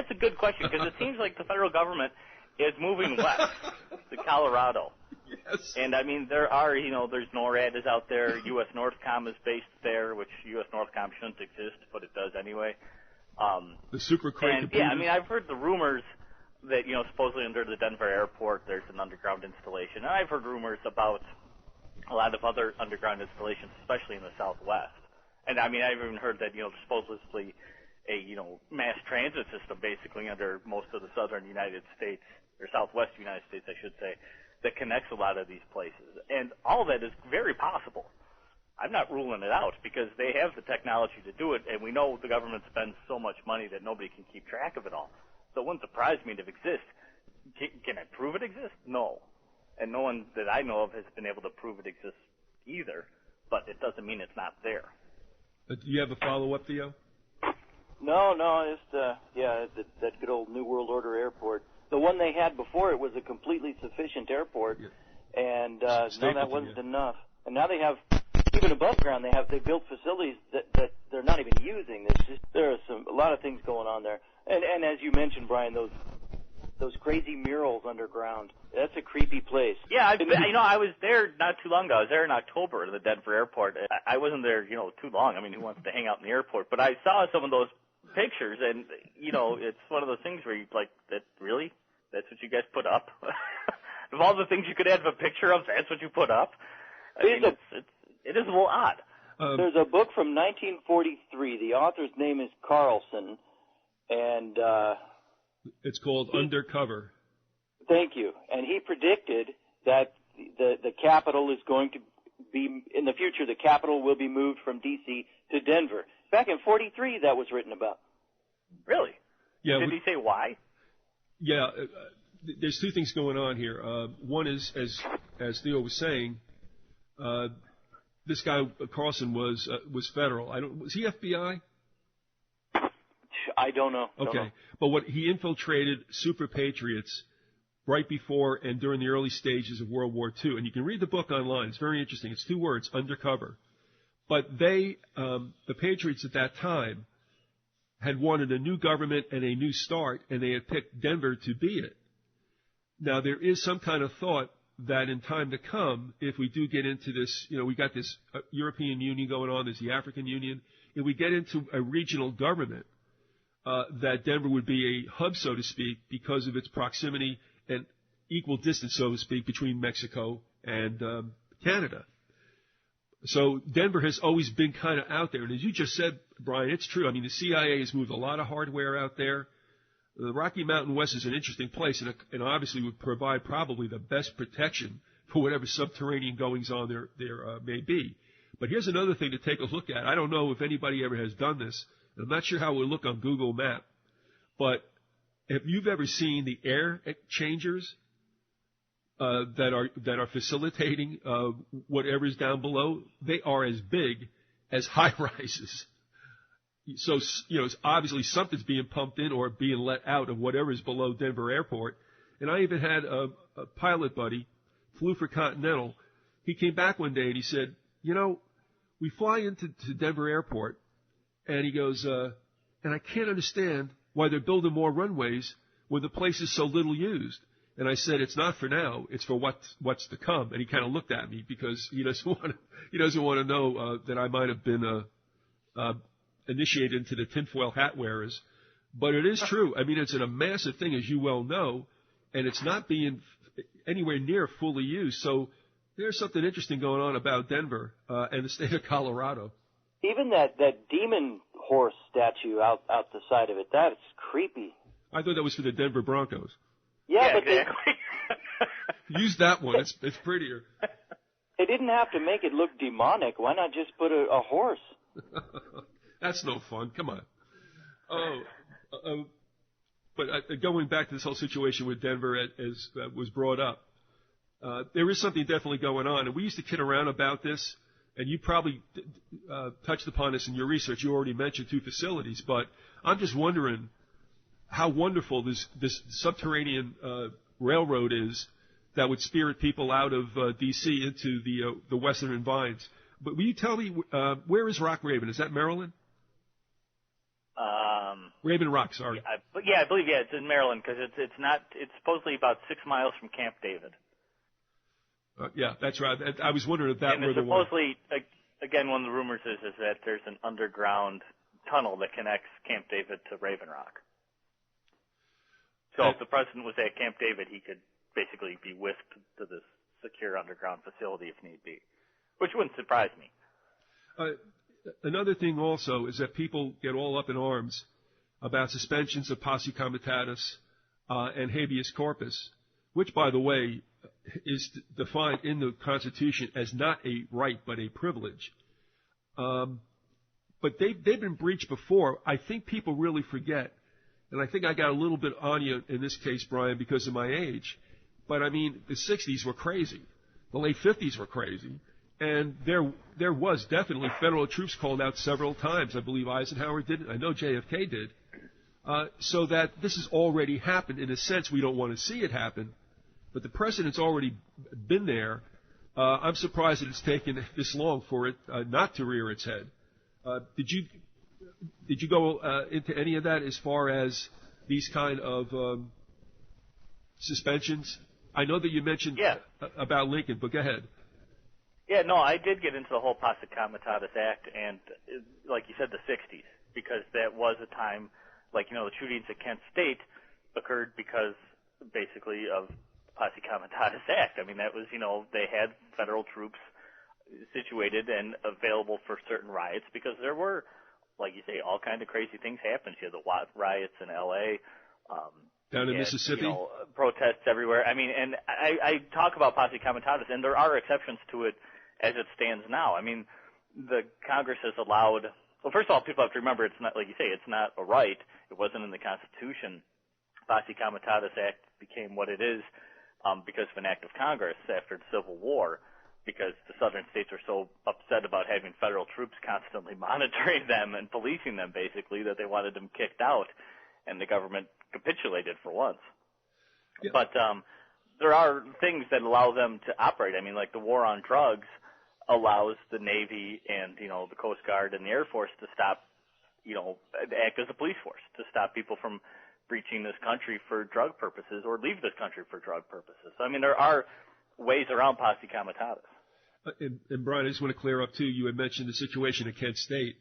a good question because it seems like the federal government is moving west to Colorado. Yes. And I mean, there are, there's NORAD is out there. U.S. Northcom is based there, which U.S. Northcom shouldn't exist, but it does anyway. The super crazy. Yeah, I mean, I've heard the rumors that, supposedly under the Denver airport there's an underground installation. And I've heard rumors about a lot of other underground installations, especially in the Southwest. And I mean, I've even heard that, supposedly a, mass transit system basically under most of the southern United States, or Southwest United States, I should say, that connects a lot of these places. And all of that is very possible. I'm not ruling it out because they have the technology to do it, and we know the government spends so much money that nobody can keep track of it all. So it wouldn't surprise me if it exists. Can I prove it exists? No. And no one that I know of has been able to prove it exists either, but it doesn't mean it's not there. Do you have a follow-up, Theo? No, just, that good old New World Order airport. The one they had before it was a completely sufficient airport, and no, that wasn't enough. And now they have, even above ground, they built facilities that they're not even using. There are a lot of things going on there. And as you mentioned, Brian, those crazy murals underground. That's a creepy place. Yeah, I was there not too long ago. I was there in October at the Denver airport. I wasn't there, too long. I mean, who wants to hang out in the airport? But I saw some of those pictures, and, it's one of those things where you're like, really? That's what you guys put up? Of all the things you could have a picture of, that's what you put up? It is a little odd. There's a book from 1943. The author's name is Carlson, and it's called Undercover. Thank you. And he predicted that the capital is going to be, in the future, the capital will be moved from D.C. to Denver. Back in 43, that was written about. Really? Yeah. Did he say why? Yeah. There's two things going on here. One is, as Theo was saying, this guy Carlson was federal. Was he FBI? I don't know. Okay. But he infiltrated super patriots right before and during the early stages of World War II. And you can read the book online. It's very interesting. It's 2 words, Undercover. But the patriots at that time had wanted a new government and a new start, and they had picked Denver to be it. Now, there is some kind of thought that in time to come, if we do get into this, we got this European Union going on, there's the African Union, if we get into a regional government, that Denver would be a hub, so to speak, because of its proximity and equal distance, so to speak, between Mexico and Canada. So Denver has always been kind of out there. And as you just said, Brian, it's true. I mean, the CIA has moved a lot of hardware out there. The Rocky Mountain West is an interesting place and obviously would provide probably the best protection for whatever subterranean goings on there may be. But here's another thing to take a look at. I don't know if anybody ever has done this. I'm not sure how it would look on Google Map, but if you've ever seen the air exchangers that are facilitating whatever is down below, they are as big as high rises. So it's obviously something's being pumped in or being let out of whatever is below Denver Airport. And I even had a pilot buddy, flew for Continental. He came back one day and he said, we fly into Denver Airport. And he goes, and I can't understand why they're building more runways when the place is so little used. And I said, it's not for now, it's for what's to come. And he kind of looked at me because he doesn't want to know that I might have been initiated into the tinfoil hat wearers. But it is true. I mean, it's a massive thing, as you well know, and it's not being anywhere near fully used. So there's something interesting going on about Denver and the state of Colorado. Even that demon horse statue out the side of it, that's creepy. I thought that was for the Denver Broncos. Yeah, but exactly. Use that one. It's prettier. They didn't have to make it look demonic. Why not just put a horse? That's no fun. Come on. But going back to this whole situation with Denver, as was brought up, there is something definitely going on. And we used to kid around about this, and you probably touched upon this in your research. You already mentioned 2 facilities, but I'm just wondering how wonderful this subterranean railroad is that would spirit people out of D.C. into the western vines. But will you tell me, where is Rock Raven? Is that Maryland? Raven Rock, sorry. I believe it's in Maryland because it's supposedly about 6 miles from Camp David. Yeah, that's right. I was wondering if that and were the one. Supposedly, again, one of the rumors is that there's an underground tunnel that connects Camp David to Raven Rock. So if the president was at Camp David, he could basically be whisked to this secure underground facility if need be, which wouldn't surprise me. Another thing also is that people get all up in arms about suspensions of posse comitatus and habeas corpus, which, by the way, is defined in the Constitution as not a right but a privilege. But they've been breached before. I think people really forget, and I think I got a little bit on you in this case, Brian, because of my age. But, I mean, the 60s were crazy. The late 50s were crazy. And there was definitely federal troops called out several times. I believe Eisenhower did. I know JFK did. So that this has already happened. In a sense, we don't want to see it happen. But the precedent's already been there. I'm surprised that it's taken this long for it not to rear its head. Did you go into any of that as far as these kind of suspensions? I know that you mentioned about Lincoln, but go ahead. Yeah, no, I did get into the whole Posse Comitatus Act, and like you said, the 60s, because that was a time, like, the shootings at Kent State occurred because basically of Posse Comitatus Act. I mean, that was, they had federal troops situated and available for certain riots because there were, like you say, all kind of crazy things happened. You had the Watt riots in L.A., down in Mississippi? Protests everywhere. I mean, and I talk about Posse Comitatus, and there are exceptions to it as it stands now. I mean, the Congress has allowed, well, first of all, people have to remember it's not, like you say, it's not a right. It wasn't in the Constitution. Posse Comitatus Act became what it is because of an act of Congress after the Civil War, because the southern states are so upset about having federal troops constantly monitoring them and policing them, basically, that they wanted them kicked out, and the government capitulated for once. Yeah. But there are things that allow them to operate. I mean, like the war on drugs allows the Navy and, the Coast Guard and the Air Force to stop, act as a police force, to stop people from breaching this country for drug purposes or leave this country for drug purposes. So, I mean, there are ways around Posse Comitatus. And Brian, I just want to clear up, too, you had mentioned the situation at Kent State.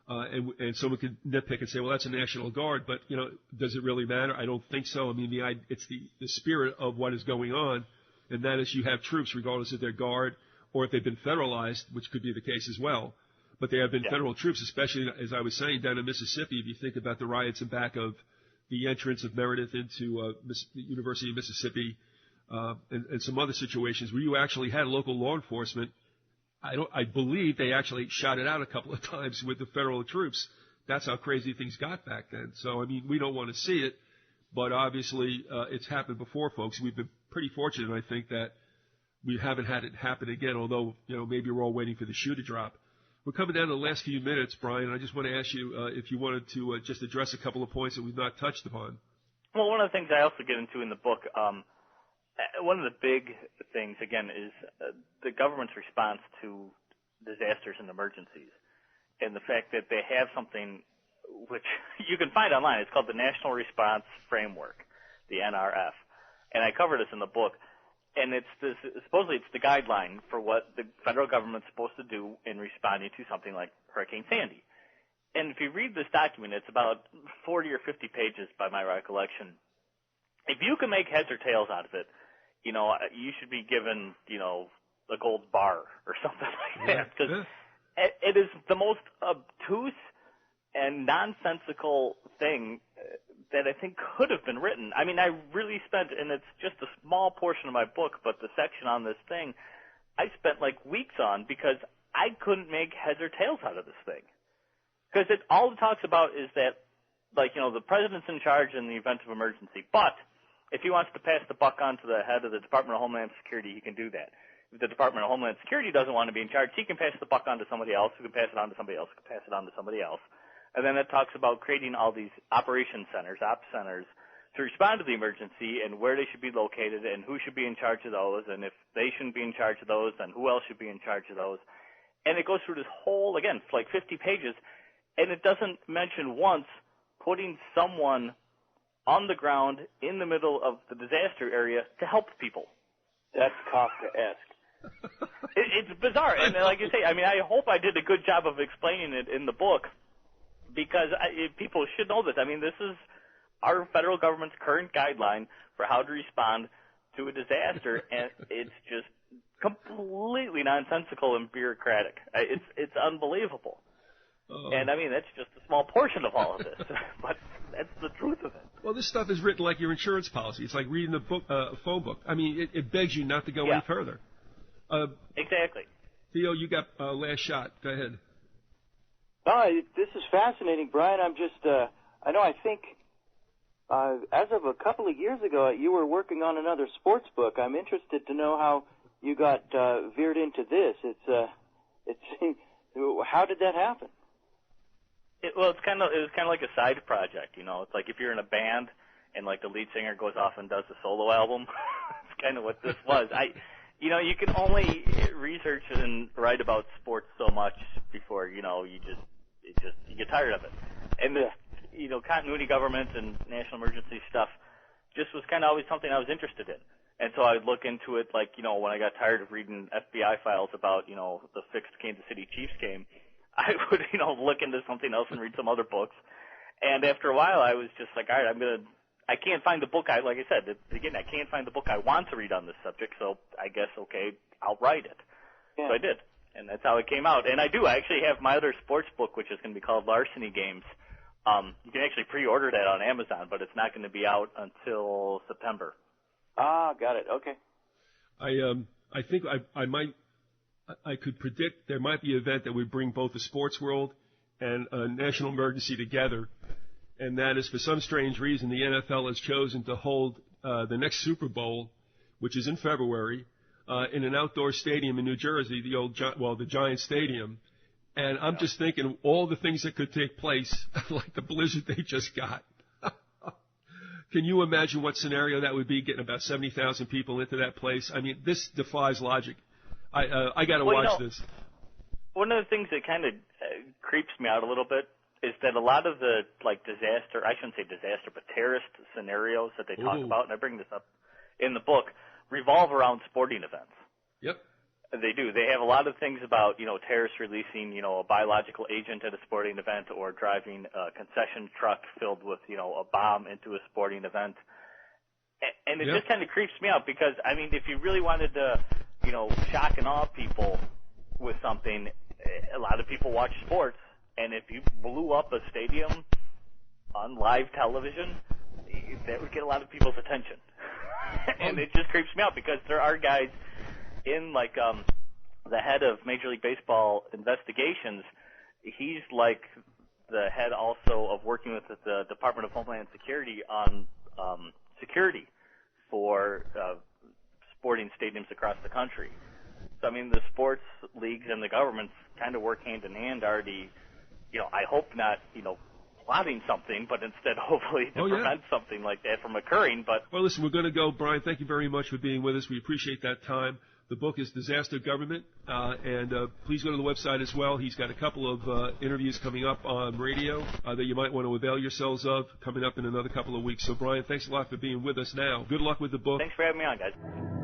And someone could nitpick and say, well, that's a National Guard, but, does it really matter? I don't think so. I mean, it's the spirit of what is going on, and that is you have troops, regardless of their guard or if they've been federalized, which could be the case as well. But they have been federal troops, especially, as I was saying, down in Mississippi. If you think about the riots in back of the entrance of Meredith into the University of Mississippi and some other situations where you actually had local law enforcement. I believe they actually shot it out a couple of times with the federal troops. That's how crazy things got back then. So, I mean, we don't want to see it, but obviously it's happened before, folks. We've been pretty fortunate, I think, that we haven't had it happen again, although, maybe we're all waiting for the shoe to drop. We're coming down to the last few minutes, Brian. I just want to ask you if you wanted to just address a couple of points that we've not touched upon. Well, one of the things I also get into in the book, one of the big things, again, is the government's response to disasters and emergencies. and the fact that they have something which you can find online. It's called the National Response Framework, the NRF. And I cover this in the book. And supposedly it's the guideline for what the federal government's supposed to do in responding to something like Hurricane Sandy. And if you read this document, it's about 40 or 50 pages by my recollection. If you can make heads or tails out of it, you should be given, a gold bar or something like that. Because it is the most obtuse and nonsensical thing that I think could have been written. I mean, I really spent, and it's just a small portion of my book, but the section on this thing, I spent like weeks on because I couldn't make heads or tails out of this thing. Because all it talks about is that, the president's in charge in the event of emergency, but if he wants to pass the buck on to the head of the Department of Homeland Security, he can do that. If the Department of Homeland Security doesn't want to be in charge, he can pass the buck on to somebody else, who can pass it on to somebody else, who can pass it on to somebody else. And then it talks about creating all these operation centers, op centers, to respond to the emergency and where they should be located and who should be in charge of those. And if they shouldn't be in charge of those, then who else should be in charge of those? And it goes through this whole, again, it's like 50 pages, and it doesn't mention once putting someone on the ground in the middle of the disaster area to help people. That's Kafkaesque. It's bizarre. And like you say, I mean, I hope I did a good job of explaining it in the book, because people should know this. I mean, this is our federal government's current guideline for how to respond to a disaster, and it's just completely nonsensical and bureaucratic. It's unbelievable. And I mean, that's just a small portion of all of this, but that's the truth of it. Well, this stuff is written like your insurance policy. It's like reading a phone book. I mean, it begs you not to go any further. Exactly. Theo, you got last shot. Go ahead. This is fascinating, Brian. I'm just, I think as of a couple of years ago, you were working on another sports book. I'm interested to know how you got veered into this. How did that happen? It was kind of like a side project, It's like if you're in a band and like the lead singer goes off and does a solo album. It's kind of what this was. You can only research and write about sports so much before you get tired of it. And this, continuity government and national emergency stuff just was kind of always something I was interested in. And so I would look into it, like, when I got tired of reading FBI files about, the fixed Kansas City Chiefs game, I would, look into something else and read some other books. And after a while, I was just like, all right, I can't find the book like I said, again, I can't find the book I want to read on this subject, so I guess, okay, I'll write it. Yeah. So I did. And that's how it came out. And I actually have my other sports book, which is going to be called Larceny Games. You can actually pre-order that on Amazon, but it's not going to be out until September. Ah, got it. Okay. I think I could predict there might be an event that would bring both the sports world and a national emergency together, and that is for some strange reason the NFL has chosen to hold the next Super Bowl, which is in February, in an outdoor stadium in New Jersey, the Giant Stadium. And I'm just thinking all the things that could take place, like the blizzard they just got. Can you imagine what scenario that would be, getting about 70,000 people into that place? I mean, this defies logic. I got to watch this. One of the things that kind of creeps me out a little bit is that a lot of the, disaster, I shouldn't say disaster, but terrorist scenarios that they talk about, and I bring this up in the book, revolve around sporting events. Yep. They do. They have a lot of things about, terrorists releasing, a biological agent at a sporting event or driving a concession truck filled with, a bomb into a sporting event. And it just kind of creeps me out because, I mean, if you really wanted to, shock and awe people with something, a lot of people watch sports. And if you blew up a stadium on live television, that would get a lot of people's attention. And it just creeps me out because there are guys in the head of Major League Baseball investigations. He's like the head also of working with the Department of Homeland Security on security for sporting stadiums across the country. So I mean, the sports leagues and the governments kind of work hand in hand already. I hope not, plotting something, but instead hopefully to prevent something like that from occurring. But well, listen, we're going to go. Brian, thank you very much for being with us. We appreciate that time. The book is Disaster Government, and please go to the website as well. He's got a couple of interviews coming up on radio that you might want to avail yourselves of coming up in another couple of weeks. So, Brian, thanks a lot for being with us now. Good luck with the book. Thanks for having me on, guys.